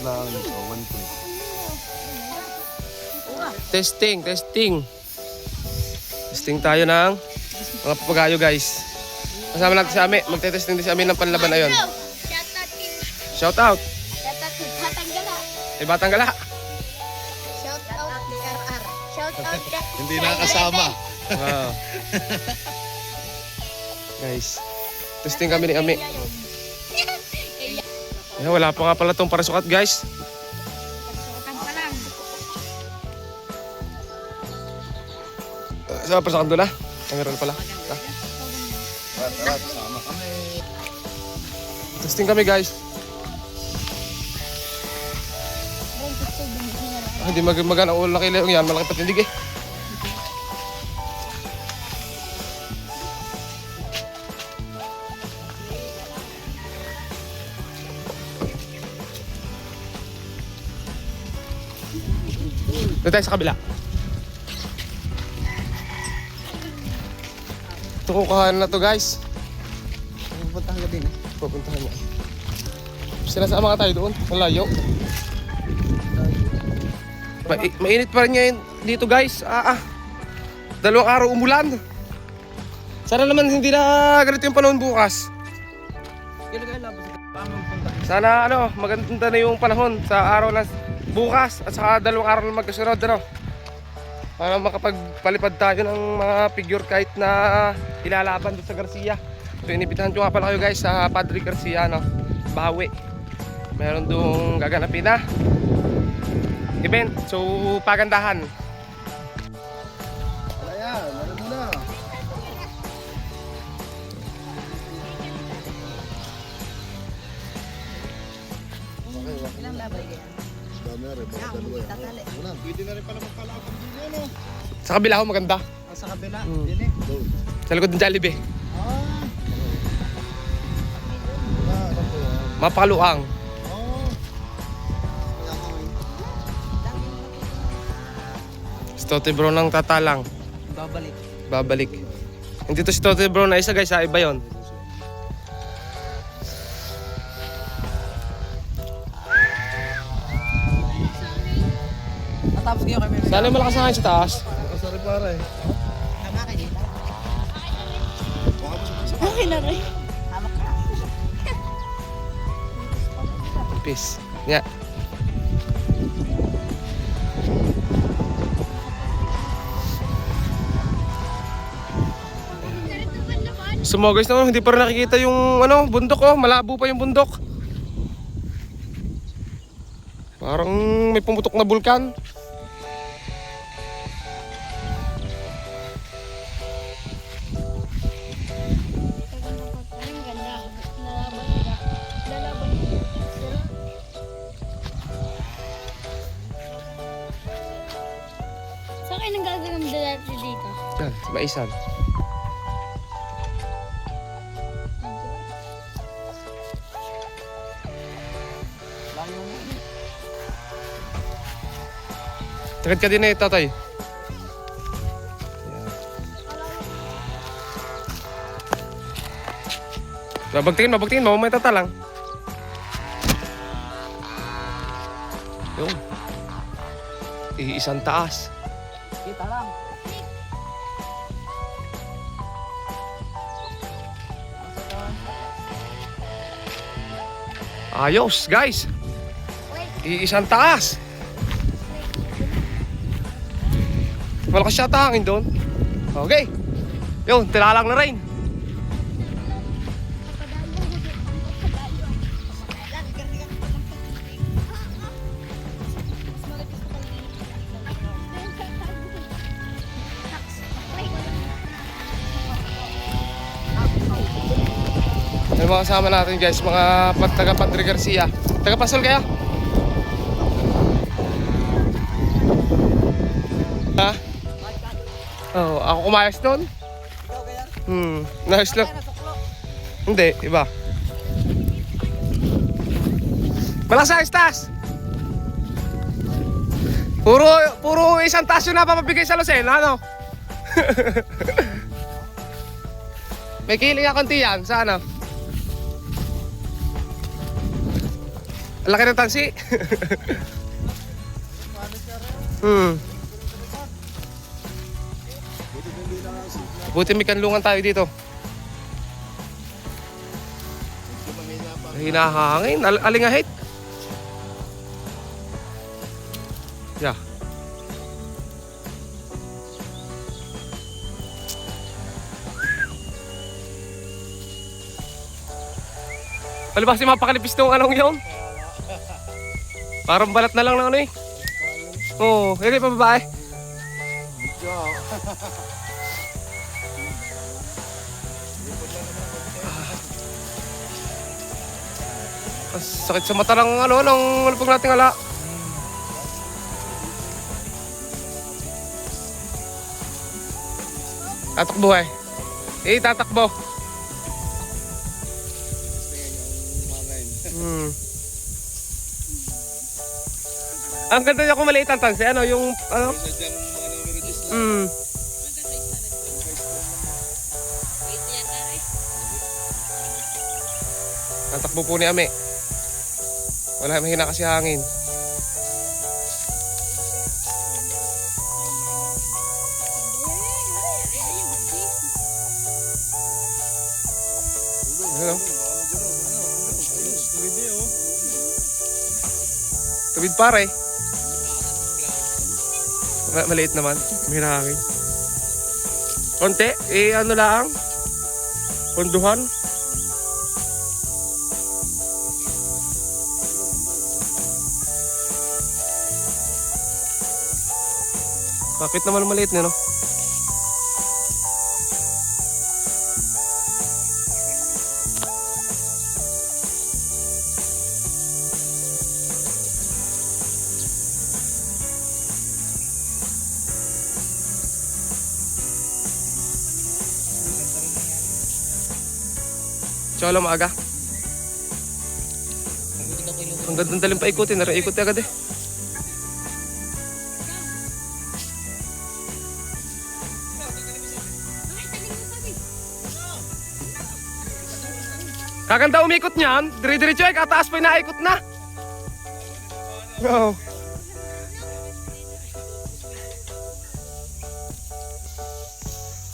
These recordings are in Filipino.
lang ito, 1 Testing. Testing tayo ng mga papagayo guys. Kasama natin si Ami. Magte-testing din si Ami ng panlaban na yun. Shout out. Kay Batang Gala. Shout out kay RR. Shout out kay... Hindi nakasama. Wow. Guys, testing kami ni Ami. Eh, wala pa nga pala itong parasukat guys. Sa parasukat doon na. Meron pala. Sama kami. Testing kami guys. Hindi magana ulo na kailangan yan. Malaki patindig eh. Doon tayo sa kabila. Ito kukuhaan na to guys. Pupuntahan ka din eh. Pupuntahan niya. Sinasama ka tayo doon. Malayo. Mainit pa rin ngayon dito guys. 2 araw umulan. Sana naman hindi na ganito yung panahon bukas. Sana maganda na yung panahon sa araw na bukas at saka 2 araw na magkasunod para makapagpalipad tayo ng mga figure kahit na ilalaban doon sa Garcia. So inibitahan ko nga pala kayo guys sa Padre Garcia Bawi. Meron doong gaganapin na event. So pagandahan. Wala yan, meron mo na. Ilang laban yan? Dami na rin, baka dalawa yan. Wala, pwede na rin pala magpalakad din yan oh. Sa kabila ho maganda. Sa kabila, din eh. Sa likod ng Jollibee. Ano po yan? Mapakaluang. Si Tote Bro ng tatalang. Babalik. Hindi to si Tote Bro na isa guys, iba yon. Matapos kayo kami. Sana malakas na kayo sa taas. Makasari para eh. Tama ka dito. Okay na rin. Peace. Nga. So mga guys naman, hindi pa rin nakikita yung bundok malabo pa yung bundok. Parang may pumutok na bulkan. Ang ganda. Lalaban nila. Saan kayo nang gagawin dati dito? Yan, maisan. Takit ka din eh, tatay. Mabagtingin, mamamay tatalang. Yung isang taas. Kita lang. Ayos, guys. Isang taas. Malakas siya hangin doon. Okay. Yun, tilalang na rin. Yung mga kasama natin guys, mga taga Padre Garcia. Taga Pasol kaya? Ha? Oo, ako kumayas doon. Nice lang. Hindi, iba. Malakas sa taas. Puro isang taas yung napapabigay sa Lucena, ano? May kiling konti yan, sa ano? Laki ng tansi. Buti may kanlungan tayo dito. Hinahangin, alingahit. Yeah. Palibas si mapakalipis nung anong yun. Parang balat na lang ng ano eh. Oo, yun pa babae. Sakit sa mata lang ano, nung malupog nating ala. Tatakbo eh. Tatakbo. Ang ganda niya kung maliit ang tansi, ano, yung, ano? Tatakbo po ni Ame. Wala, mahina kasi hangin. Ano? Tubig pare. Maliit naman. Mahina hangin. Konti. Ano lang. Ponduhan. Bakit naman maliit na, no? Tsaka lang maaga. Ang gandang daling paikutin. Ikutin agad eh. Kaganda umikot niyan, dire-diretso ay kataas pa inaikot na. Oo.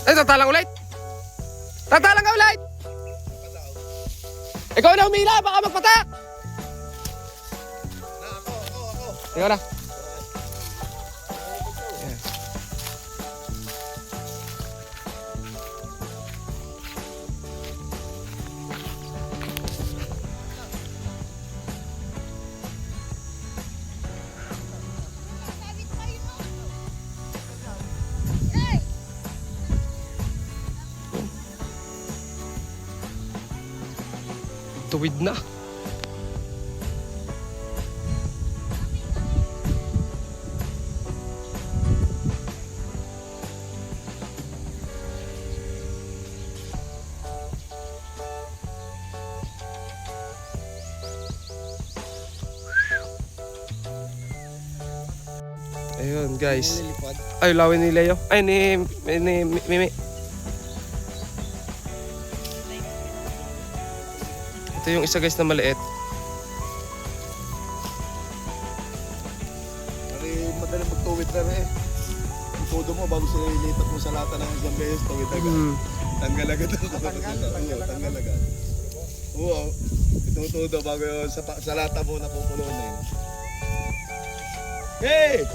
Ay, tatalang ulit. Tatalang ka ulit. Ikaw na umila, baka magpatak. Ako. Ikaw na. Tuwid na. Ayun guys. Ay, lawin ni Leo. Ay, ni Mimi. Ito yung isa guys na maliit. Madaling magtuwid na rin eh. Ang todo mo bago sila ilipat mo sa lata ng isang beses, tuwid agad. Tanggal agad ako. Tanggal agad. Oo. Itutudo bago yun sa lata mo napupulunin. Hey!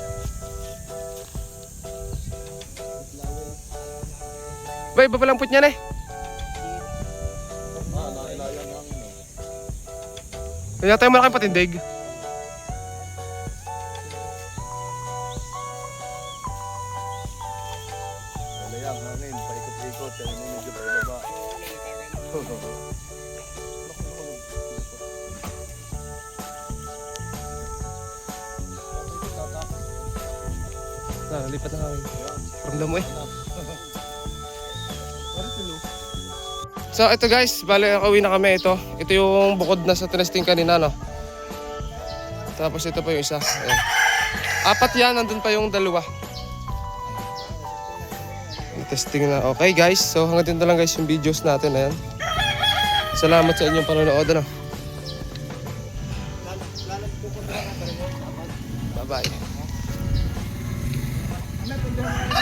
Bay, iba palang put niya na eh. Kaya tayo malaking patindig. Wala yan, hangin. Paikot-ikot. Kaya medyo pa ibaba. Lipat na hangin. Ramdam mo eh. So ito guys, bali nakauwi na kami ito. Ito yung bukod na sa tinesting kanina, no. Tapos ito pa yung isa. Ayan. 4 yan, nandun pa yung 2. Testing na. Okay guys, so hanggang dito lang guys yung videos natin. Ayan. Salamat sa inyong panonood, ano. Balag pupunta na pa rin. Bye-bye. Ano, punta na